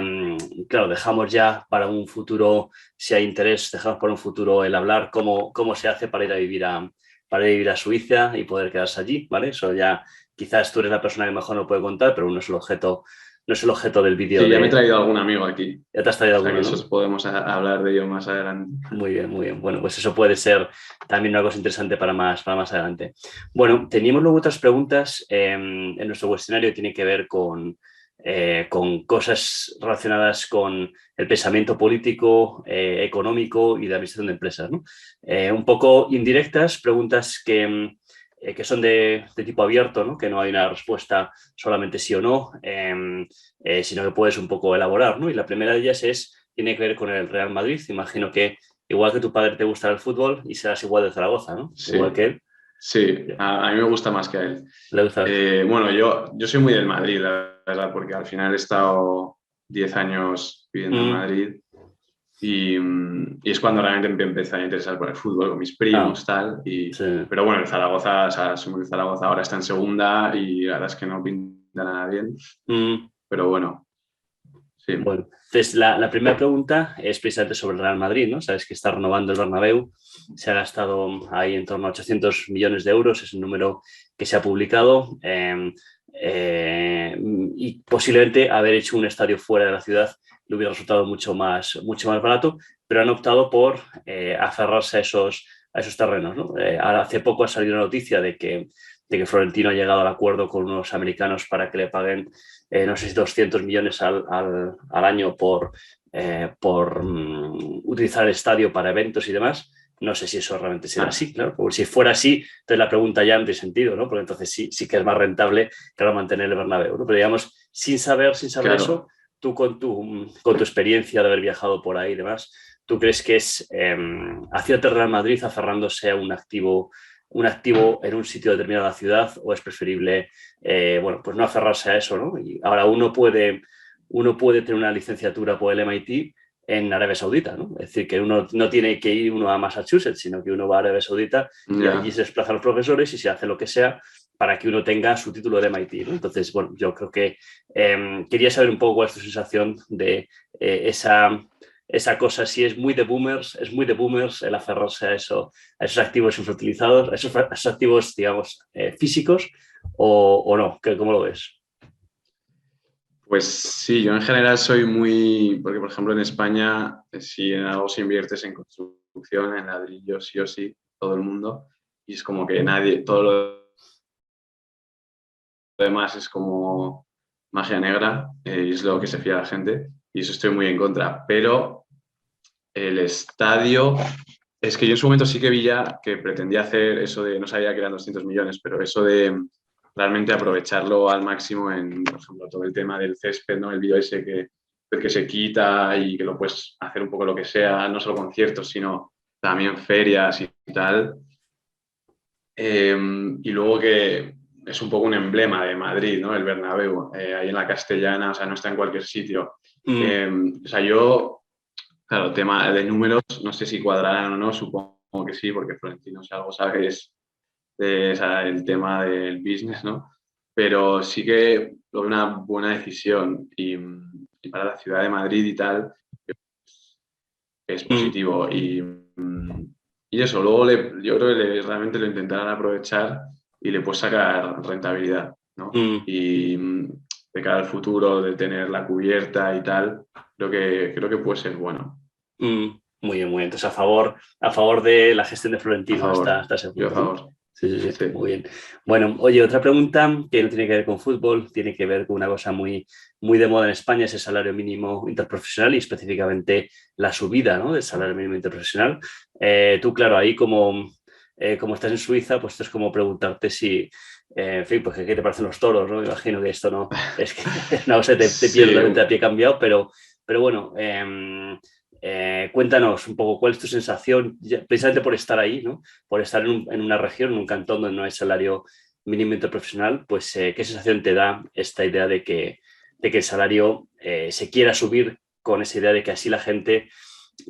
claro, dejamos ya para un futuro, si hay interés, dejamos para un futuro el hablar cómo se hace para ir a vivir a Suiza y poder quedarse allí, ¿vale? Eso ya quizás tú eres la persona que mejor lo puede contar, pero no es el objeto, no es el objeto del vídeo Sí, ya me he de... traído algún amigo aquí, Ya te has traído o sea que alguno, eso ¿no? podemos hablar de ello más adelante. Muy bien, muy bien. Bueno, pues eso puede ser también una cosa interesante para más adelante. Bueno, teníamos luego otras preguntas en nuestro cuestionario que tiene que ver con cosas relacionadas con el pensamiento político, económico y de administración de empresas, ¿no? Un poco indirectas, preguntas que son de tipo abierto, ¿no? Que no hay una respuesta solamente sí o no, sino que puedes un poco elaborar, ¿no? Y la primera de ellas tiene que ver con el Real Madrid. Imagino que igual que tu padre te gusta el fútbol y serás igual de Zaragoza, ¿no? Igual Sí, que él. sí, a mí me gusta más que a él. Le gusta. Bueno, yo soy muy del Madrid, la verdad, porque al final he estado 10 años viviendo en Mm, Madrid y es cuando realmente me empecé a interesar por el fútbol, con mis ah, primos, tal. sí. Pero bueno, el Zaragoza, o sea, asumo que el Zaragoza ahora está en segunda y la verdad es que no pinta nada bien. Mm, Pero bueno, sí, bueno, entonces la primera pregunta es precisamente sobre el Real Madrid, ¿no? Sabes que está renovando el Bernabéu, se ha gastado ahí en torno a 800 millones de euros, es un número que se ha publicado y posiblemente haber hecho un estadio fuera de la ciudad le hubiera resultado mucho más barato, pero han optado por aferrarse a esos terrenos, ¿no? Ahora, hace poco ha salido la noticia de que Florentino ha llegado al acuerdo con unos americanos para que le paguen no sé si 200 millones al año por utilizar el estadio para eventos y demás. No sé si eso realmente será ah, así, claro. Porque si fuera así, entonces la pregunta ya no tiene sentido, ¿no? Porque entonces sí que es más rentable, claro, mantener el Bernabéu, ¿no? Pero digamos, sin saber eso, claro. tú con tu experiencia de haber viajado por ahí y demás, ¿tú crees que es acierto el Real Madrid aferrándose a un activo en un sitio determinado de la ciudad o es preferible bueno, pues no aferrarse a eso, ¿no? Y ahora uno puede tener una licenciatura por el MIT en Arabia Saudita, ¿no? Es decir, que uno no tiene que ir uno a Massachusetts, sino que uno va a Arabia Saudita y allí Ya. se desplazan los profesores y se hace lo que sea para que uno tenga su título de MIT, ¿no? Entonces, bueno, yo creo que quería saber un poco cuál es tu sensación de esa cosa, si es muy de boomers el aferrarse a esos activos infrautilizados, a esos activos, digamos, físicos, o no, ¿cómo lo ves? Pues sí, yo en general soy muy, porque por ejemplo en España, si en algo se inviertes en construcción, en ladrillos, sí o sí, todo el mundo, y es como que nadie, todo lo demás es como magia negra, y es lo que se fía a la gente, y eso estoy muy en contra. Pero el estadio, Es que yo en su momento sí que vi ya que pretendía hacer eso de, no sabía que eran 200 millones, pero eso de realmente aprovecharlo al máximo en, por ejemplo, todo el tema del césped, ¿no? El vídeo ese que se quita y que lo puedes hacer un poco lo que sea, no solo conciertos, sino también ferias y tal. Y luego que es un poco un emblema de Madrid, ¿no? El Bernabéu, ahí en la Castellana, o sea, no está en cualquier sitio. Mm, O sea, yo, claro, tema de números, no sé si cuadrarán o no, supongo que sí, porque Florentino, si algo sabe, es o sea, el tema del business, ¿no? Pero sí que lo veo una buena decisión y para la ciudad de Madrid y tal, es mm, positivo. Y eso, luego yo creo que realmente lo intentarán aprovechar y le puedes sacar rentabilidad, ¿no? mm, Y de cara al futuro, de tener la cubierta y tal, creo que puede ser bueno. mm. Muy bien, muy bien. Entonces, a favor de la gestión de A Florentino favor, hasta ese yo a punto, ¿no? favor. Sí, sí, sí, Sí. muy bien. Bueno, oye, otra pregunta que no tiene que ver con fútbol, tiene que ver con una cosa muy, muy de moda en España, es el salario mínimo interprofesional y específicamente la subida, ¿no?, del salario mínimo interprofesional. Tú, claro, ahí como estás en Suiza, pues esto es como preguntarte si, en fin, pues qué te parecen los toros, ¿no? Me imagino que esto no es que no sé, te pillo Sí, totalmente a pie cambiado, pero bueno, cuéntanos un poco cuál es tu sensación, precisamente por estar ahí, ¿no? Por estar en una región, en un cantón donde no hay salario mínimo interprofesional, pues qué sensación te da esta idea de que el salario se quiera subir con esa idea de que así la gente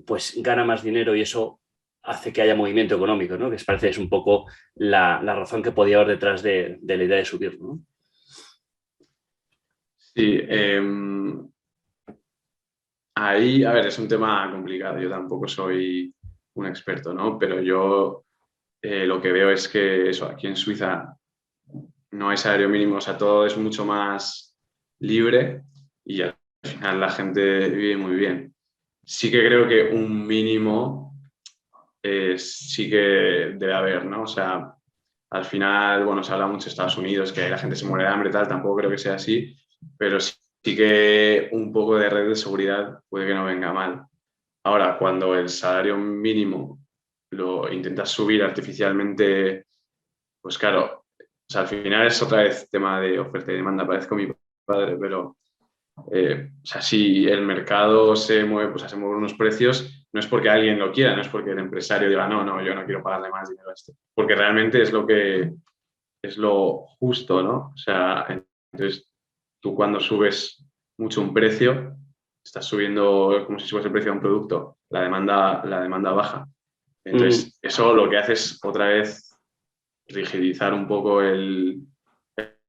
pues gana más dinero y eso hace que haya movimiento económico, ¿no? Que parece que es un poco la razón que podía haber detrás de la idea de subir, ¿no? sí. Ahí, a ver, es un tema complicado. Yo tampoco soy un experto, ¿no? Pero yo lo que veo es que eso, aquí en Suiza no hay salario mínimo, o sea, todo es mucho más libre y al final la gente vive muy bien. Sí que creo que un mínimo sí que debe haber, ¿no? O sea, al final, bueno, se habla mucho de Estados Unidos, que la gente se muere de hambre y tal, tampoco creo que sea así, pero sí que un poco de red de seguridad puede que no venga mal. Ahora, cuando el salario mínimo lo intentas subir artificialmente, pues claro, o sea, al final es otra vez tema de oferta y demanda, parezco mi padre, pero o sea, si el mercado se mueve, pues se mueven unos precios, no es porque alguien lo quiera, no es porque el empresario diga, no, no, yo no quiero pagarle más dinero a este, porque realmente es lo que es lo justo, ¿no? O sea, entonces tú cuando subes mucho un precio, estás subiendo como si subes el precio de un producto, la demanda baja. Mm, Entonces, eso lo que hace es otra vez rigidizar un poco el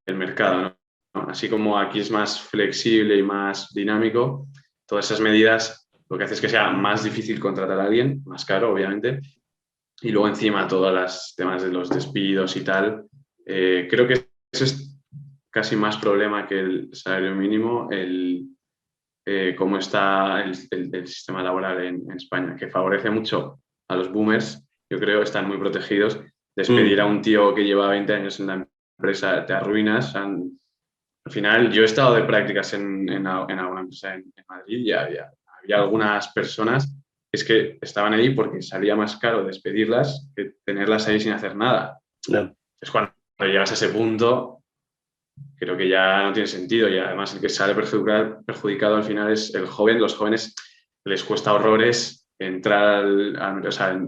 mercado, ¿no? Así como aquí es más flexible y más dinámico, todas esas medidas lo que hace es que sea más difícil contratar a alguien, más caro, obviamente, y luego encima todos los temas de los despidos y tal. Creo que eso es casi más problema que el salario mínimo, cómo está el sistema laboral en España, que favorece mucho a los boomers, yo creo, están muy protegidos. Despedir mm, a un tío que lleva 20 años en la empresa te arruinas. Al final, yo he estado de prácticas en alguna empresa en Madrid y había algunas personas que es que estaban ahí porque salía más caro despedirlas que tenerlas ahí sin hacer nada. no, Es cuando llegas a ese punto, creo que ya no tiene sentido y además el que sale perjudicado al final es el joven. Los jóvenes les cuesta horrores o sea,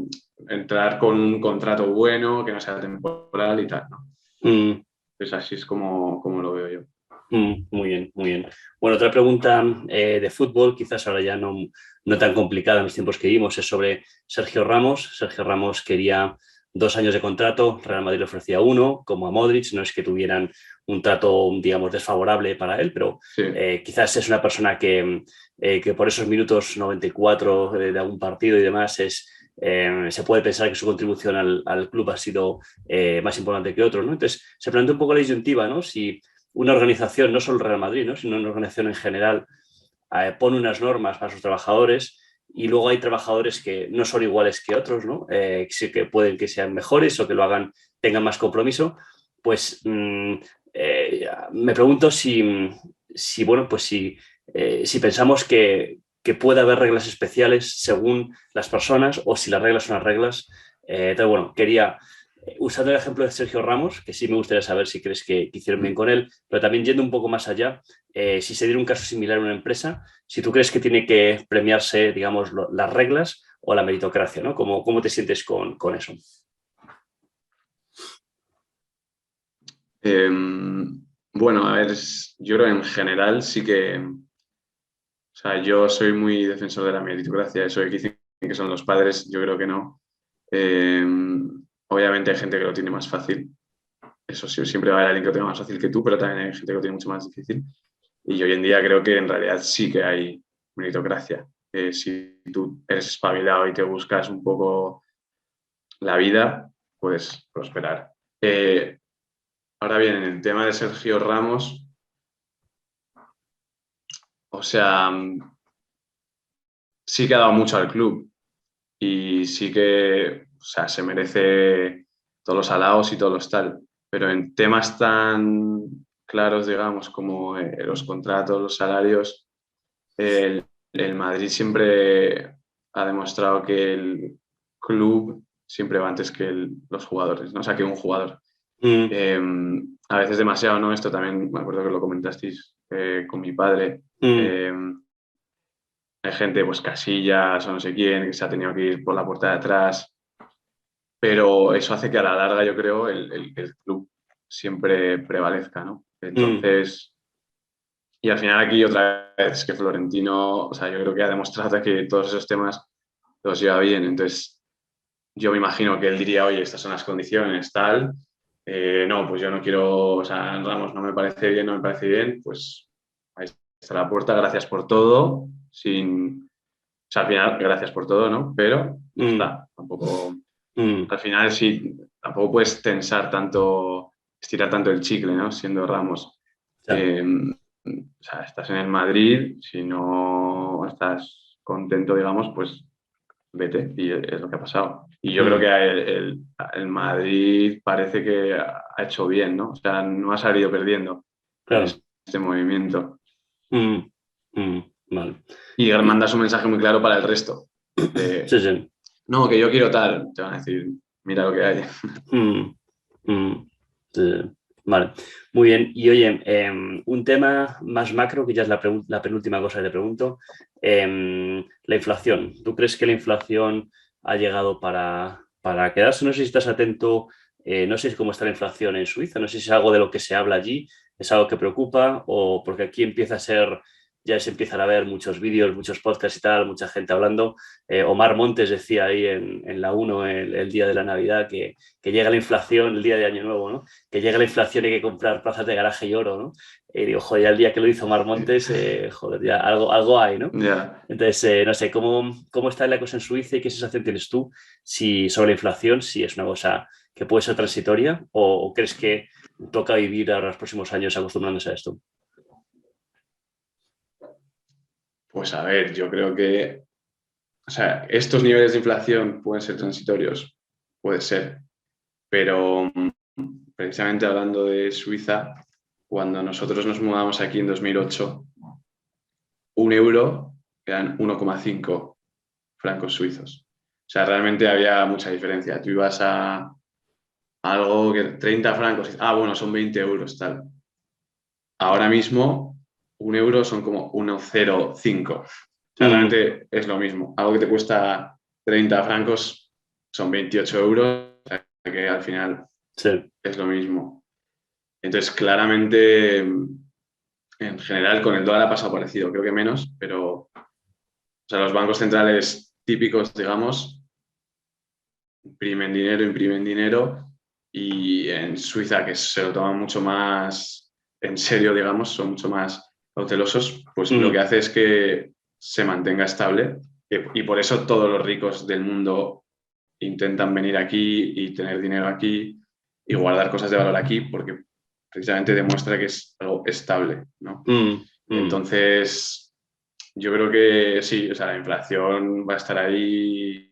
entrar con un contrato bueno, que no sea temporal y tal, ¿no? mm. Pues así es como lo veo yo. Muy bien, muy bien. Bueno, otra pregunta de fútbol, quizás ahora ya no tan complicada en los tiempos que vimos, es sobre Sergio Ramos. Sergio Ramos quería 2 años de contrato, Real Madrid le ofrecía uno, como a Modric, no es que tuvieran un trato, digamos, desfavorable para él, pero Sí, quizás es una persona que por esos minutos 94 de algún partido y demás se puede pensar que su contribución al club ha sido más importante que otros, ¿no? Entonces, se plantea un poco la disyuntiva, ¿no? Si una organización, no solo el Real Madrid, ¿no?, sino una organización en general, pone unas normas para sus trabajadores y luego hay trabajadores que no son iguales que otros, ¿no? Sí que pueden que sean mejores o que lo hagan, tengan más compromiso, pues me pregunto si bueno, pues si pensamos que pueda haber reglas especiales según las personas o si las reglas son las reglas. Entonces, bueno, quería, usando el ejemplo de Sergio Ramos, que sí me gustaría saber si crees que hicieron bien con él, pero también yendo un poco más allá, si se diera un caso similar en una empresa, si tú crees que tiene que premiarse, digamos, las reglas o la meritocracia, ¿no? ¿Cómo te sientes con eso? Bueno, a ver, yo creo en general sí que, o sea, yo soy muy defensor de la meritocracia, eso de que dicen que son los padres, yo creo que no. Eh, Obviamente hay gente que lo tiene más fácil, eso sí, siempre va a haber alguien que lo tenga más fácil que tú, pero también hay gente que lo tiene mucho más difícil. Y hoy en día creo que en realidad sí que hay meritocracia. Si tú eres espabilado y te buscas un poco la vida, puedes prosperar. Ahora bien, en el tema de Sergio Ramos, o sea, sí que ha dado mucho al club y sí que, o sea, se merece todos los halagos y todos los tal, pero en temas tan claros, digamos, como los contratos, los salarios, el, el Madrid siempre ha demostrado que el club siempre va antes que los jugadores, ¿no? O sea, que un jugador. Mm, A veces demasiado, ¿no? Esto también me acuerdo que lo comentasteis con mi padre. mm, Eh, Hay gente, pues Casillas o no sé quién, que se ha tenido que ir por la puerta de atrás, pero eso hace que a la larga, yo creo, el club siempre prevalezca, ¿no? mm, Entonces, y al final aquí otra vez que Florentino, o sea, yo creo que ha demostrado que todos esos temas los lleva bien. Entonces, yo me imagino que él diría, oye, estas son las condiciones, tal. No, pues yo no quiero, o sea, Ramos no me parece bien, no me parece bien, pues ahí está la puerta, gracias por todo, sin, o sea, al final, gracias por todo, ¿no? Pero ya mm, está, tampoco, mm. al final sí, tampoco puedes tensar tanto, estirar tanto el chicle, ¿no? Siendo Ramos. Ya. O sea, estás en el Madrid, si no estás contento, digamos, pues vete, y es lo que ha pasado. Y yo creo Mm, que el Madrid parece que ha hecho bien, ¿no? O sea, no ha salido perdiendo con claro. este movimiento. Mm, mm, vale. Y Y, mandas un mensaje muy claro para el resto. De, sí, sí. no, que yo quiero tal. Te van a decir, mira lo que hay. Mm, mm, sí. Vale, muy bien. Y oye, un tema más macro, que ya es la penúltima cosa que te pregunto, la inflación. ¿Tú crees que la inflación ha llegado para quedarse? No sé si estás atento, no sé cómo está la inflación en Suiza, no sé si es algo de lo que se habla allí, es algo que preocupa o porque aquí empieza a ser, ya se empiezan a ver muchos vídeos, muchos podcasts y tal, mucha gente hablando. Omar Montes decía ahí en la 1 el día de la Navidad que llega la inflación el día de Año Nuevo, ¿no? Que llega la inflación y hay que comprar plazas de garaje y oro, ¿no? Y digo, joder, ya el día que lo hizo Mar Montes, joder, ya algo hay, ¿no? Ya. Entonces, no sé, ¿cómo está la cosa en Suiza y qué sensación tienes tú sobre la inflación, si es una cosa que puede ser transitoria o crees que toca vivir ahora los próximos años acostumbrándose a esto? Pues a ver, yo creo que, o sea, estos niveles de inflación pueden ser transitorios, puede ser, pero precisamente hablando de Suiza, cuando nosotros nos mudamos aquí en 2008, un euro eran 1,5 francos suizos. O sea, realmente había mucha diferencia. Tú ibas a algo que 30 francos, bueno, son 20 euros, tal. Ahora mismo, un euro son como 1,05. O sea, Mm, realmente es lo mismo. Algo que te cuesta 30 francos son 28 euros, o sea, que al final sí. es lo mismo. Entonces, claramente, en general, con el dólar ha pasado parecido, creo que menos, pero o sea, los bancos centrales típicos, digamos, imprimen dinero y en Suiza, que se lo toman mucho más en serio, digamos, son mucho más cautelosos, pues lo que Mm, hace es que se mantenga estable y por eso todos los ricos del mundo intentan venir aquí y tener dinero aquí y guardar cosas de valor aquí porque precisamente demuestra que es algo estable, ¿no? mm, mm, Entonces, yo creo que sí, o sea, la inflación va a estar ahí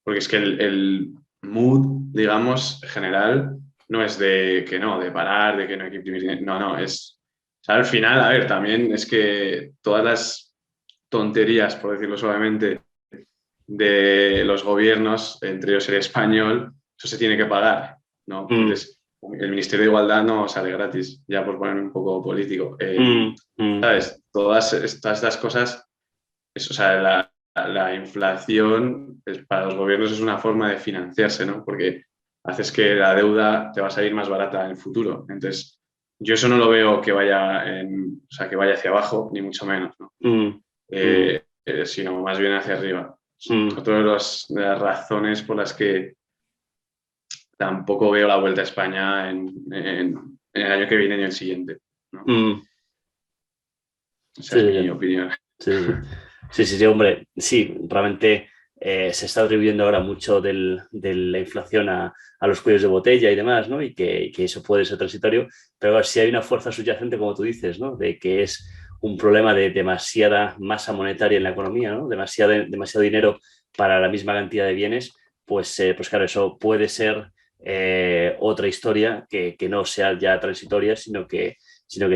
porque es que el mood, digamos, general, no es de que no, de parar, de que no hay que imprimir dinero. No, no, es. O sea, al final, a ver, también es que todas las tonterías, por decirlo suavemente, de los gobiernos, entre ellos el español, eso se tiene que pagar, ¿no? Entonces, el Ministerio de Igualdad no sale gratis, ya por poner un poco político. ¿Sabes? Todas estas cosas, o sea, la inflación para los gobiernos es una forma de financiarse, ¿no? Porque haces que la deuda te va a salir más barata en el futuro. Entonces, yo eso no lo veo que vaya, o sea, que vaya hacia abajo, ni mucho menos, ¿no? Sino más bien hacia arriba. Otra de las razones por las que tampoco veo la Vuelta a España en el año que viene ni el siguiente, ¿no? Esa es mi opinión. Sí, hombre, sí, realmente se está atribuyendo ahora mucho de la inflación a los cuellos de botella y demás, ¿no? Y que eso puede ser transitorio, pero si hay una fuerza subyacente, como tú dices, ¿no? De que es un problema de demasiada masa monetaria en la economía, ¿no? Demasiado dinero para la misma cantidad de bienes, pues claro, eso puede ser otra historia que no sea ya transitoria, sino que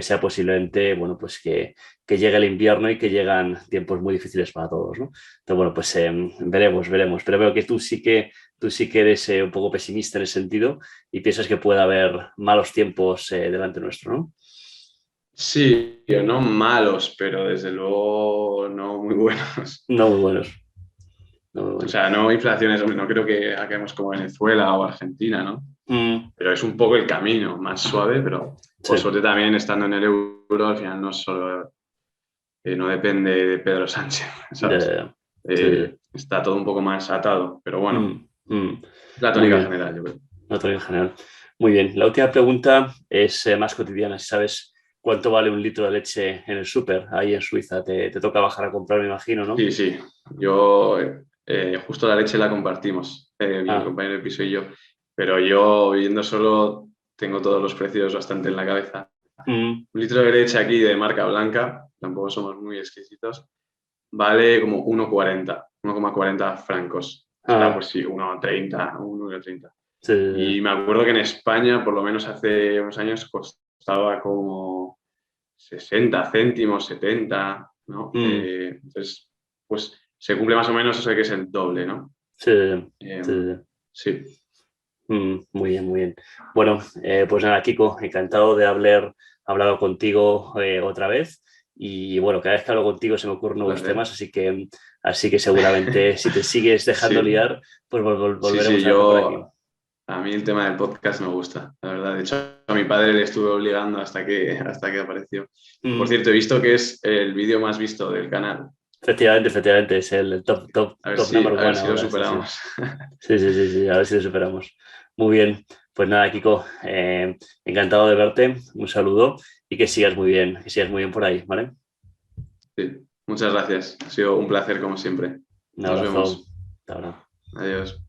sea posiblemente, bueno, pues que llegue el invierno y que llegan tiempos muy difíciles para todos, ¿no? Entonces, bueno, pues veremos. Pero veo que tú sí que eres un poco pesimista en ese sentido y piensas que puede haber malos tiempos delante nuestro, ¿no? Sí, no malos, pero desde luego no muy buenos. No muy buenos. No muy buenos. O sea, no inflaciones, no creo que acabemos como Venezuela o Argentina, ¿no? Pero es un poco el camino, más suave, pero por suerte también estando en el euro, al final no solo no depende de Pedro Sánchez, ¿sabes? Está todo un poco más atado, pero bueno, la tónica general, yo creo. La tónica general. Muy bien. La última pregunta es más cotidiana. Si sabes cuánto vale un litro de leche en el súper, ahí en Suiza, te toca bajar a comprar, me imagino, ¿no? Sí. Yo justo la leche la compartimos, mi compañero de piso y yo, pero yo viviendo solo tengo todos los precios bastante en la cabeza. Un litro de leche aquí de marca blanca, tampoco somos muy exquisitos, vale como 1,40 francos. Pues sí, 1,30. Sí. Y me acuerdo que en España, por lo menos hace unos años, costaba como 60 céntimos, 70, ¿no? Entonces, pues se cumple más o menos eso de que es el doble, ¿no? Sí. Muy bien. Bueno, pues nada, Kiko, encantado de haber hablado contigo otra vez. Y bueno, cada vez que hablo contigo se me ocurren nuevos temas, así que seguramente si te sigues dejando liar, pues volveremos a ver por aquí. A mí el tema del podcast me gusta, la verdad. De hecho, a mi padre le estuve obligando hasta que apareció. Por cierto, he visto que es el vídeo más visto del canal. Efectivamente, es el top number one. A ver si lo superamos. Sí, a ver si lo superamos. Muy bien, pues nada, Kiko, encantado de verte, un saludo y que sigas muy bien por ahí, ¿vale? Sí, muchas gracias, ha sido un placer como siempre. Un abrazo. Nos vemos. Hasta ahora. Adiós.